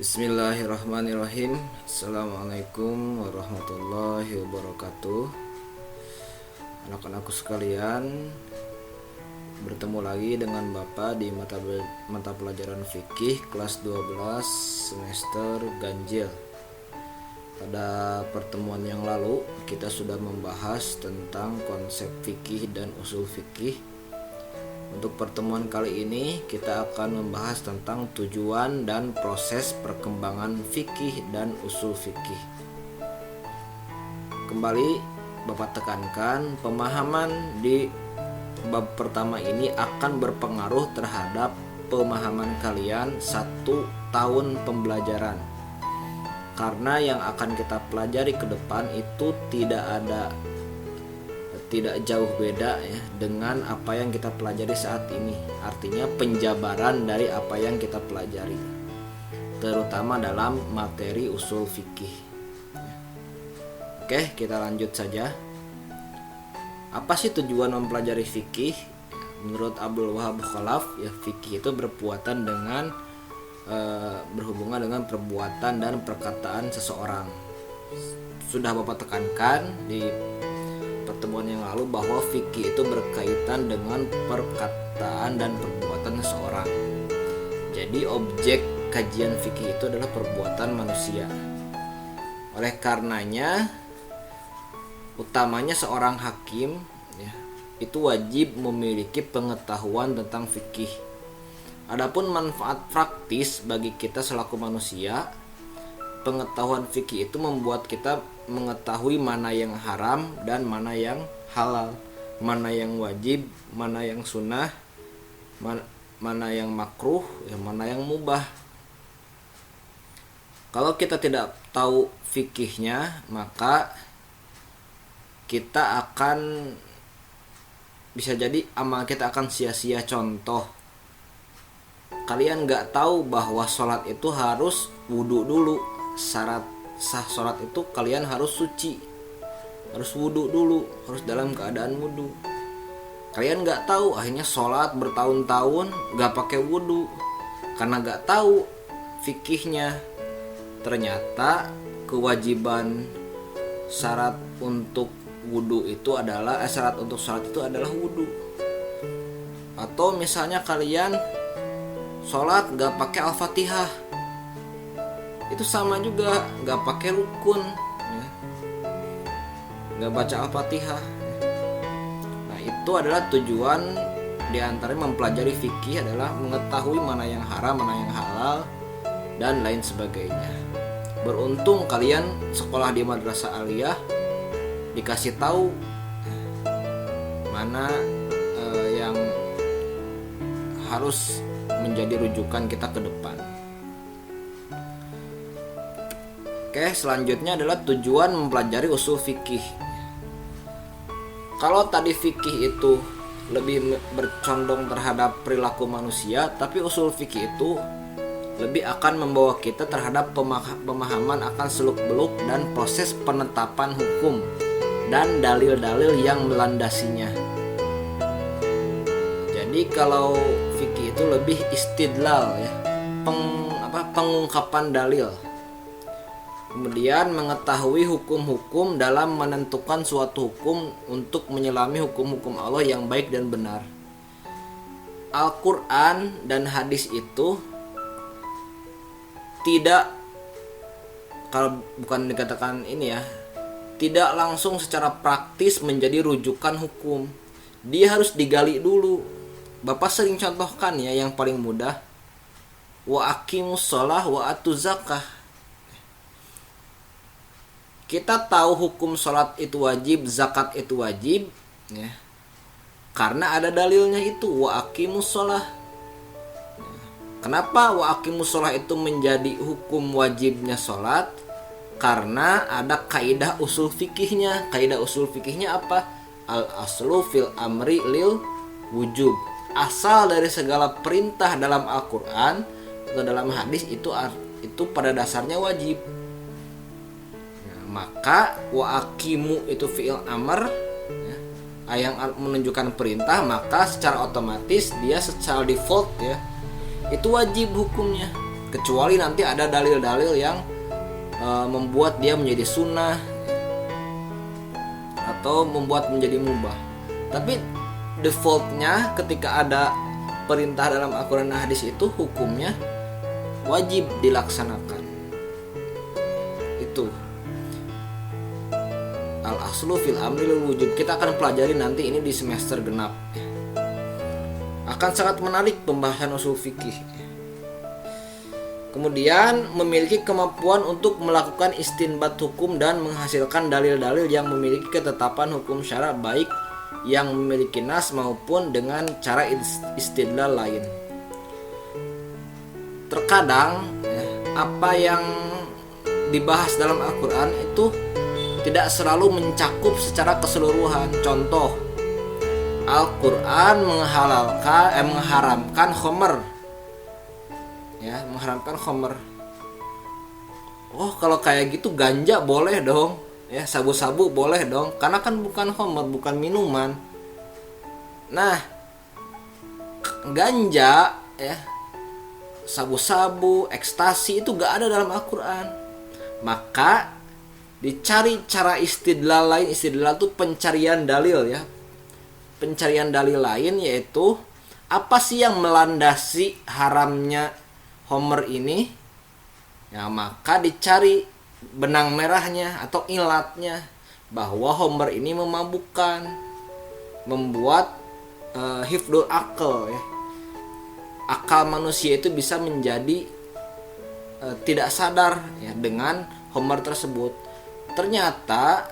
Bismillahirrahmanirrahim. Assalamualaikum warahmatullahi wabarakatuh. Anak-anakku sekalian, bertemu lagi dengan Bapak di mata pelajaran fikih kelas 12 semester ganjil. Pada pertemuan yang lalu kita sudah membahas tentang konsep fikih dan usul fikih. Untuk pertemuan kali ini kita akan membahas tentang tujuan dan proses perkembangan fikih dan usul fikih. Kembali Bapak tekankan, pemahaman di bab pertama ini akan berpengaruh terhadap pemahaman kalian 1 tahun pembelajaran. Karena yang akan kita pelajari ke depan itu tidak jauh beda ya dengan apa yang kita pelajari saat ini. Artinya penjabaran dari apa yang kita pelajari, terutama dalam materi usul fikih. Oke, kita lanjut saja. Apa sih tujuan mempelajari fikih? Menurut Abdul Wahab Khalaf, ya fikih itu berhubungan dengan perbuatan dan perkataan seseorang. Sudah Bapak tekankan di pertemuan yang lalu bahwa fikih itu berkaitan dengan perkataan dan perbuatan seseorang. Jadi objek kajian fikih itu adalah perbuatan manusia. Oleh karenanya, utamanya seorang hakim ya, itu wajib memiliki pengetahuan tentang fikih. Adapun manfaat praktis bagi kita selaku manusia, pengetahuan fikih itu membuat kita mengetahui mana yang haram dan mana yang halal, mana yang wajib, mana yang sunnah, mana yang makruh, mana yang mubah. Kalau kita tidak tahu fikihnya, maka kita akan bisa jadi amal kita akan sia-sia. Contoh, kalian nggak tahu bahwa sholat itu harus wudhu dulu. Syarat sah sholat itu kalian harus suci, harus wudhu dulu, harus dalam keadaan wudhu. Kalian nggak tahu, akhirnya sholat bertahun-tahun nggak pakai wudhu karena nggak tahu fikihnya. Ternyata kewajiban syarat untuk wudhu itu adalah syarat untuk sholat itu adalah wudhu. Atau misalnya kalian sholat nggak pakai al-fatihah, itu sama juga nggak pakai rukun ya. Nggak baca al-fatihah. Nah, itu adalah tujuan diantara mempelajari fikih adalah mengetahui mana yang haram, mana yang halal, dan lain sebagainya. Beruntung kalian sekolah di madrasah aliyah dikasih tahu mana yang harus menjadi rujukan kita ke depan. Oke, selanjutnya adalah tujuan mempelajari usul fikih. Kalau tadi fikih itu lebih bercondong terhadap perilaku manusia, tapi usul fikih itu lebih akan membawa kita terhadap pemahaman akan seluk-beluk dan proses penetapan hukum dan dalil-dalil yang melandasinya. Jadi kalau fikih itu lebih istidlal ya, pengungkapan dalil. Kemudian mengetahui hukum-hukum dalam menentukan suatu hukum untuk menyelami hukum-hukum Allah yang baik dan benar. Al-Quran dan hadis itu tidak, kalau bukan dikatakan ini ya, tidak langsung secara praktis menjadi rujukan hukum. Dia harus digali dulu. Bapak sering contohkan ya yang paling mudah, wa aqimus shalah wa atuz zakah. Kita tahu hukum sholat itu wajib, zakat itu wajib ya, karena ada dalilnya itu, wa aqimus shalah. Kenapa wa aqimus shalah itu menjadi hukum wajibnya sholat? Karena ada kaidah usul fikihnya. Kaidah usul fikihnya apa? Al aslu fil amri lil wujub. Asal dari segala perintah dalam Al-Quran atau dalam hadis itu pada dasarnya wajib. Maka wa aqimu itu fi'il amr ya, yang menunjukkan perintah, maka secara otomatis dia secara default ya itu wajib hukumnya. kecuali nanti ada dalil-dalil yang membuat dia menjadi sunnah atau membuat menjadi mubah. Tapi defaultnya ketika ada perintah dalam Al-Quran dan hadis itu hukumnya wajib dilaksanakan. Itu al-aslu fil amri lil wujub. Kita akan pelajari nanti ini di semester genap. Akan sangat menarik pembahasan usul fikih. Kemudian memiliki kemampuan untuk melakukan istinbat hukum dan menghasilkan dalil-dalil yang memiliki ketetapan hukum syara, baik yang memiliki nas maupun dengan cara istidlal lain. Terkadang apa yang dibahas dalam Al-Quran itu tidak selalu mencakup secara keseluruhan. Contoh, Al-Quran mengharamkan khamr, mengharamkan khamr. Oh, kalau kayak gitu ganja boleh dong, sabu-sabu boleh dong, karena kan bukan khamr, bukan minuman. Nah, ganja, sabu-sabu, ekstasi itu gak ada dalam Al-Quran. Maka dicari cara istidlal lain. Istidlal itu pencarian dalil, pencarian dalil lain, yaitu apa sih yang melandasi haramnya homer ini. Maka dicari benang merahnya atau ilatnya, bahwa homer ini memabukkan, membuat hifdul akal, akal manusia itu bisa menjadi tidak sadar dengan homer tersebut. Ternyata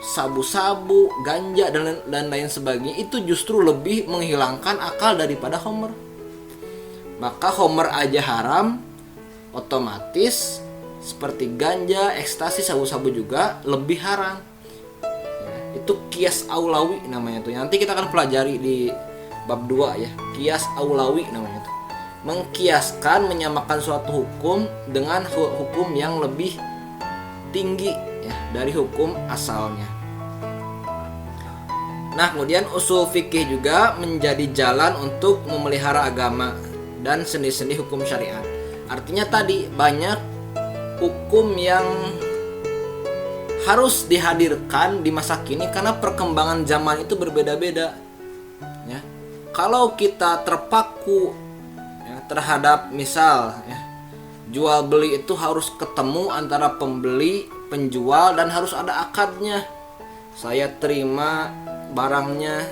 sabu-sabu, ganja dan lain sebagainya itu justru lebih menghilangkan akal daripada khamr. Maka khamr aja haram, otomatis seperti ganja, ekstasi, sabu-sabu juga lebih haram. Itu qiyas aulawi namanya tuh. Nanti kita akan pelajari di bab 2 qiyas aulawi namanya tuh. Mengkiaskan, menyamakan suatu hukum dengan hukum yang lebih tinggi dari hukum asalnya. Nah, kemudian usul fikih juga menjadi jalan untuk memelihara agama dan sendi-sendi hukum syariat. Artinya tadi banyak hukum yang harus dihadirkan di masa kini karena perkembangan zaman itu berbeda-beda. Kalau kita terpaku terhadap misal jual beli itu harus ketemu antara pembeli, penjual, dan harus ada akadnya. Saya terima barangnya,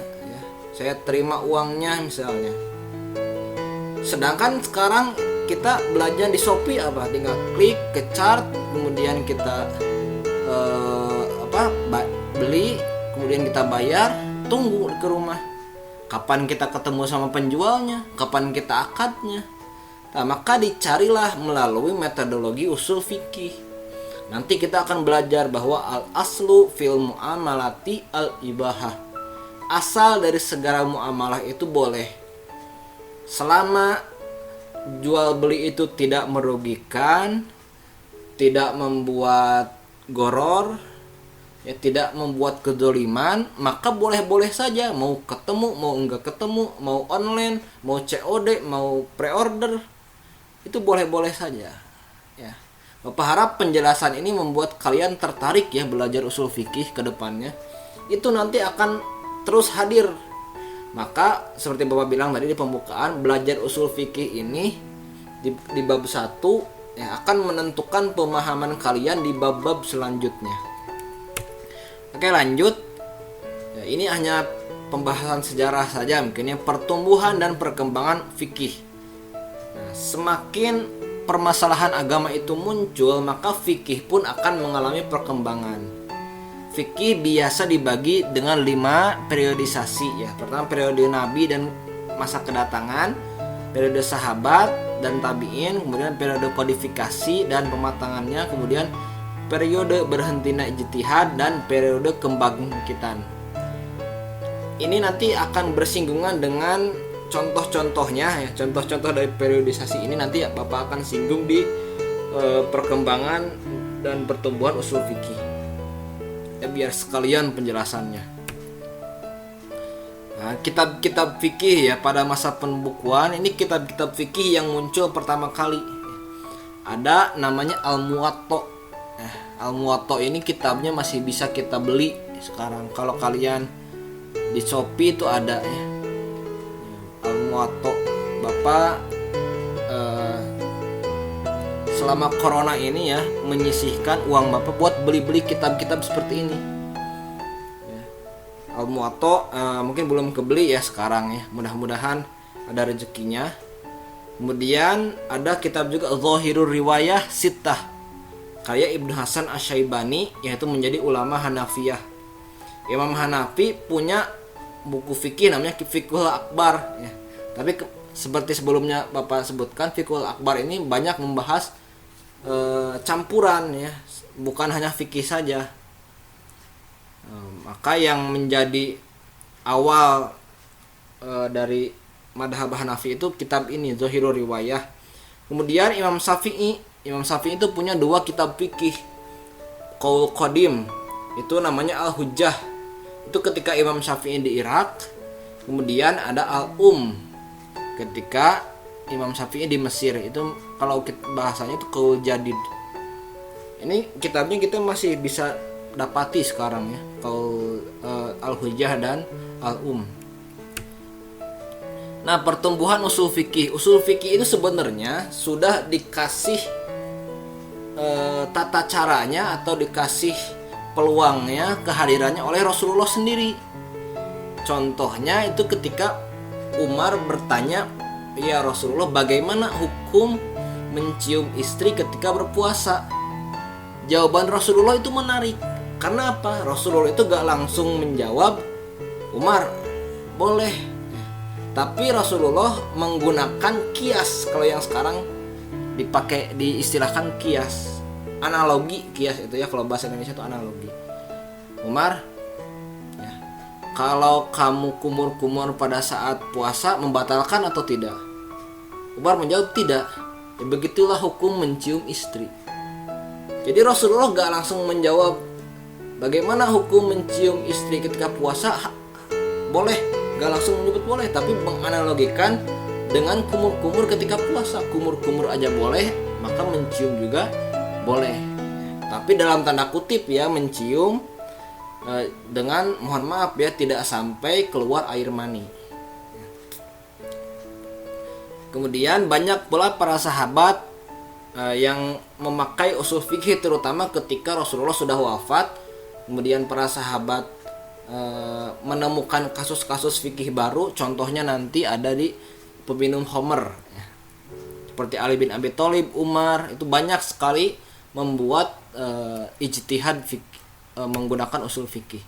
saya terima uangnya misalnya. Sedangkan sekarang kita belanja di Shopee tinggal klik ke chart, kemudian kita beli, kemudian kita bayar, tunggu ke rumah. Kapan kita ketemu sama penjualnya, kapan kita akadnya. Nah, maka dicarilah melalui metodologi usul fikih. Nanti kita akan belajar bahwa al-aslu fil mu'amalati al-ibahah. Asal dari segala muamalah itu boleh, selama jual beli itu tidak merugikan, tidak membuat goror, tidak membuat kedzaliman, maka boleh-boleh saja. Mau ketemu, mau enggak ketemu, mau online, mau COD, mau pre-order, itu boleh-boleh saja. Bapak harap penjelasan ini membuat kalian tertarik belajar usul fikih ke depannya. Itu nanti akan terus hadir. Maka seperti Bapak bilang tadi di pembukaan, belajar usul fikih ini di bab 1 akan menentukan pemahaman kalian di bab-bab selanjutnya. Oke, lanjut. Ini hanya pembahasan sejarah saja, mungkin pertumbuhan dan perkembangan fikih. Semakin permasalahan agama itu muncul, maka fikih pun akan mengalami perkembangan. Fikih biasa dibagi dengan 5 periodisasi. Pertama periode Nabi dan masa kedatangan, periode sahabat dan tabi'in, kemudian periode kodifikasi dan pematangannya, kemudian periode berhentinya ijtihad, dan periode kebangkitan. Ini nanti akan bersinggungan dengan contoh-contohnya. Contoh-contoh dari periodisasi ini nanti Bapak akan singgung di perkembangan dan pertumbuhan usul fikih. Biar sekalian penjelasannya. Nah, kitab-kitab fikih ya pada masa pembukuan ini kitab-kitab fikih yang muncul pertama kali. Ada namanya Al-Muwatta. Al-Muwatta ini kitabnya masih bisa kita beli sekarang. Kalau kalian di Shopee itu ada ya. Al-Muwatta. Bapak selama corona ini ya menyisihkan uang Bapak buat beli-beli kitab-kitab seperti ini. Al-Muwatta mungkin belum kebeli ya sekarang ya. Mudah-mudahan ada rezekinya. Kemudian ada kitab juga Zahirur Riwayah Sittah karya Ibnu Hasan Asy-Syaibani, yaitu menjadi ulama Hanafiyah. Imam Hanafi punya buku fikih namanya Fiqhul Akbar ya. Tapi seperti sebelumnya Bapak sebutkan, Fiqhul Akbar ini banyak membahas campuran ya, bukan hanya fikih saja. Maka yang menjadi awal dari madhab Hanafi itu kitab ini Zahirur Riwayah. Kemudian Imam Syafi'i itu punya dua kitab fikih. Qaul Qadim itu namanya Al-Hujjah. Itu ketika Imam Syafi'i di Irak. Kemudian ada Al-Um ketika Imam Syafi'i di Mesir. Itu kalau bahasanya itu Qaul Jadid. Ini kitabnya kita masih bisa dapati sekarang ya, Qaul Al-Hujjah dan Al-Um. Nah, pertumbuhan usul fikih itu sebenarnya sudah dikasih tata caranya atau dikasih peluangnya, kehadirannya oleh Rasulullah sendiri. Contohnya itu ketika Umar bertanya, "Ya Rasulullah, bagaimana hukum mencium istri ketika berpuasa?" Jawaban Rasulullah itu menarik. Karena apa? Rasulullah itu gak langsung menjawab, "Umar, boleh." Tapi Rasulullah menggunakan kias. Kalau yang sekarang diistilahkan kias, analogi kias itu ya, kalau bahasa Indonesia itu analogi. Umar, ya, kalau kamu kumur-kumur pada saat puasa membatalkan atau tidak? Umar menjawab tidak. Ya, begitulah hukum mencium istri. Jadi Rasulullah gak langsung menjawab bagaimana hukum mencium istri ketika puasa, boleh, gak langsung menyebut boleh, tapi menganalogikan dengan kumur-kumur ketika puasa. Kumur-kumur aja boleh, maka mencium juga boleh. Tapi dalam tanda kutip ya, mencium dengan mohon maaf ya, tidak sampai keluar air mani. Kemudian banyak pula para sahabat yang memakai usul fikih, terutama ketika Rasulullah sudah wafat. Kemudian para sahabat menemukan kasus-kasus fikih baru. Contohnya nanti ada di peminum Khamr ya. Seperti Ali bin Abi Thalib, Umar, itu banyak sekali membuat ijtihad menggunakan usul fikih.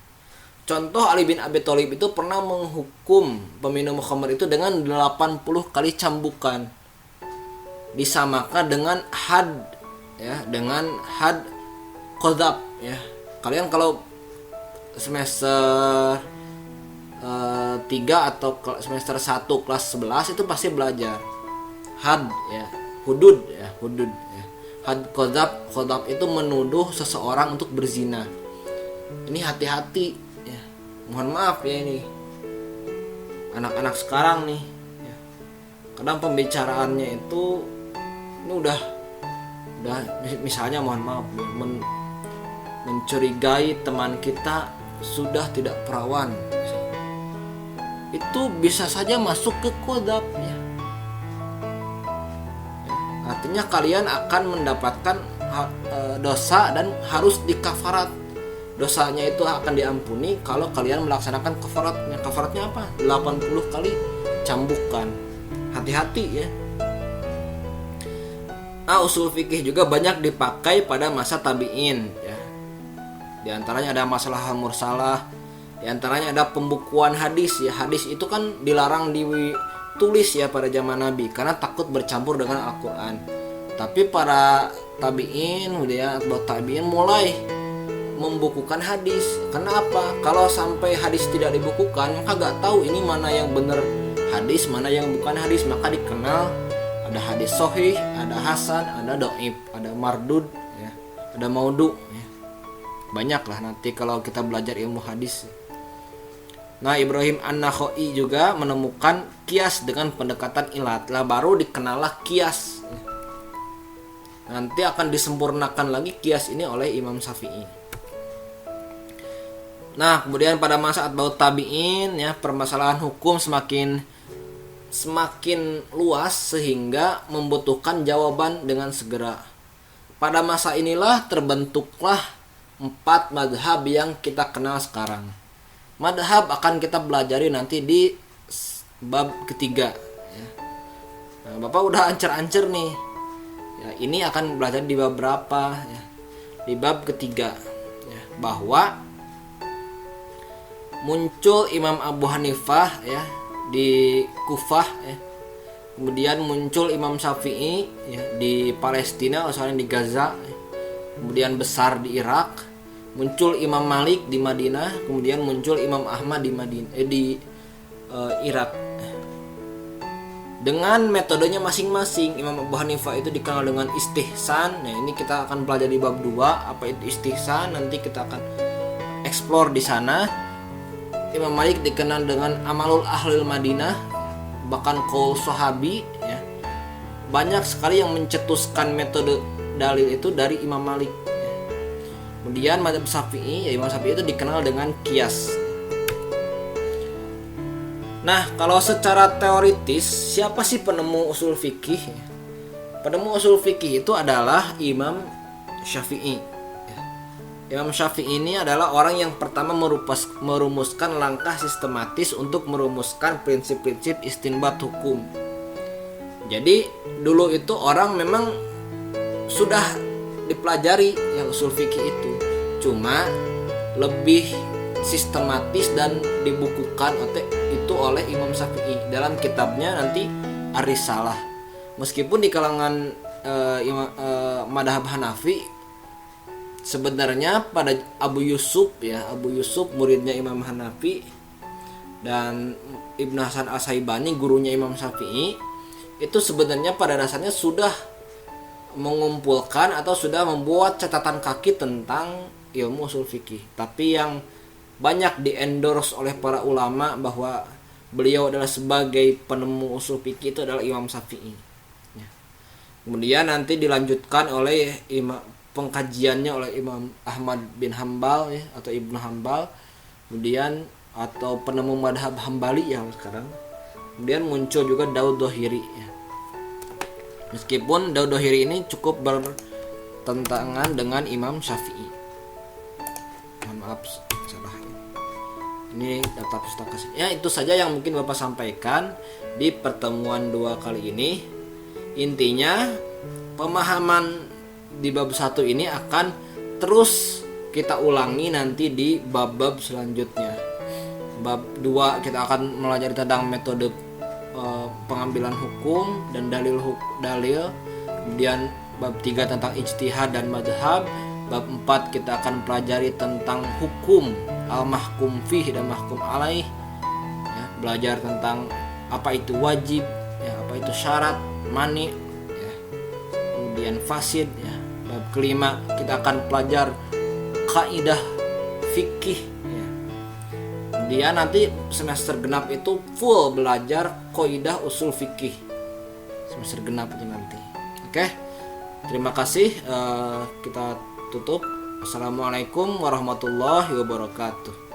Contoh, Ali bin Abi Thalib itu pernah menghukum peminum Khamr itu dengan 80 kali cambukan, disamakan dengan had ya, dengan had qadzaf ya. Kalian kalau semester 3 atau semester 1 kelas 11 itu pasti belajar had ya, hudud ya, had qadzaf itu menuduh seseorang untuk berzina. Ini hati-hati ya. Mohon maaf ya, ini anak-anak sekarang nih ya. Kadang pembicaraannya itu ini udah misalnya mohon maaf ya, mencurigai teman kita sudah tidak perawan, itu bisa saja masuk ke qadzaf ya. Artinya kalian akan mendapatkan dosa dan harus dikafarat. Dosanya itu akan diampuni kalau kalian melaksanakan kafaratnya. Kafaratnya apa? 80 kali cambukan. Hati-hati ya. Usul fikih juga banyak dipakai pada masa tabi'in ya. Di antaranya ada masalah mursalah, di antaranya ada pembukuan hadis ya. Hadis itu kan dilarang ditulis ya pada zaman Nabi karena takut bercampur dengan Al-Qur'an. Tapi para tabi'in ya, atau tabi'in mulai membukukan hadis. Karena apa? Kalau sampai hadis tidak dibukukan, maka gak tahu ini mana yang benar hadis, mana yang bukan hadis. Maka dikenal ada hadis sahih, ada hasan, ada dhaif, ada mardud ya, ada maudhu ya. Banyak lah nanti kalau kita belajar ilmu hadis. Nah, Ibrahim An-Nakhai juga menemukan kias dengan pendekatan ilat. Lah baru dikenallah kias. Nanti akan disempurnakan lagi kias ini oleh Imam Syafi'i. Nah, kemudian pada masa atba'ut tabi'in ya, permasalahan hukum semakin luas sehingga membutuhkan jawaban dengan segera. Pada masa inilah terbentuklah 4 madhab yang kita kenal sekarang. Madhab akan kita pelajari nanti di bab ketiga ya. Nah, Bapak udah ancer-ancer nih ya, ini akan belajar di bab berapa ya? Di bab ketiga ya, bahwa muncul Imam Abu Hanifah ya di Kufah ya. Kemudian muncul Imam Syafi'i ya, di Palestina, asalnya di Gaza ya. Kemudian besar di Irak. Muncul Imam Malik di Madinah, kemudian muncul Imam Ahmad di Irak. Dengan metodenya masing-masing. Imam Abu Hanifah itu dikenal dengan istihsan. Nah, ini kita akan pelajari bab 2, apa itu istihsan, nanti kita akan explore di sana. Imam Malik dikenal dengan amalul ahlul Madinah, bahkan qaul sahabi ya. Banyak sekali yang mencetuskan metode dalil itu dari Imam Malik. Kemudian mazhab Syafi'i, ya Imam Syafi'i itu dikenal dengan qiyas. Nah, kalau secara teoritis, siapa sih penemu usul fikih? Penemu usul fikih itu adalah Imam Syafi'i. Imam Syafi'i ini adalah orang yang pertama merumuskan langkah sistematis untuk merumuskan prinsip-prinsip istinbat hukum. Jadi, dulu itu orang memang sudah dipelajari yang usul fikih itu, cuma lebih sistematis dan dibukukan itu oleh Imam Syafi'i dalam kitabnya nanti Ar-Risalah. Meskipun di kalangan madhab Hanafi sebenarnya pada Abu Yusuf muridnya Imam Hanafi, dan Ibnu Hasan As-Saibani gurunya Imam Syafi'i, itu sebenarnya pada dasarnya sudah mengumpulkan atau sudah membuat catatan kaki tentang ilmu usul fikih. Tapi yang banyak di-endorse oleh para ulama bahwa beliau adalah sebagai penemu usul fikih itu adalah Imam Syafi'i. Kemudian nanti dilanjutkan oleh pengkajiannya oleh Imam Ahmad bin Hambal ya, atau Ibnu Hambal. Kemudian atau penemu madhab Hambali yang sekarang. Kemudian muncul juga Daud Dhahiri ya. Meskipun Daud Dhahiri ini cukup bertentangan dengan Imam Syafi'i. Mohon maaf salah ya. Ini data pustaka. Ya, itu saja yang mungkin Bapak sampaikan di pertemuan 2 kali ini. Intinya pemahaman di bab 1 ini akan terus kita ulangi nanti di bab-bab selanjutnya. Bab 2 kita akan mempelajari tentang metode pengambilan hukum dan dalil. Kemudian bab 3 tentang ijtihad dan madhab. Bab 4 kita akan pelajari tentang hukum al-mahkum fih dan mahkum alaih ya, belajar tentang apa itu wajib ya, apa itu syarat, mani ya. Kemudian fasid ya. Bab kelima kita akan pelajar kaidah fikih ya. Dia nanti semester genap itu full belajar kaidah usul fikih semester genap itu nanti. Oke, terima kasih. Kita tutup. Assalamualaikum warahmatullahi wabarakatuh.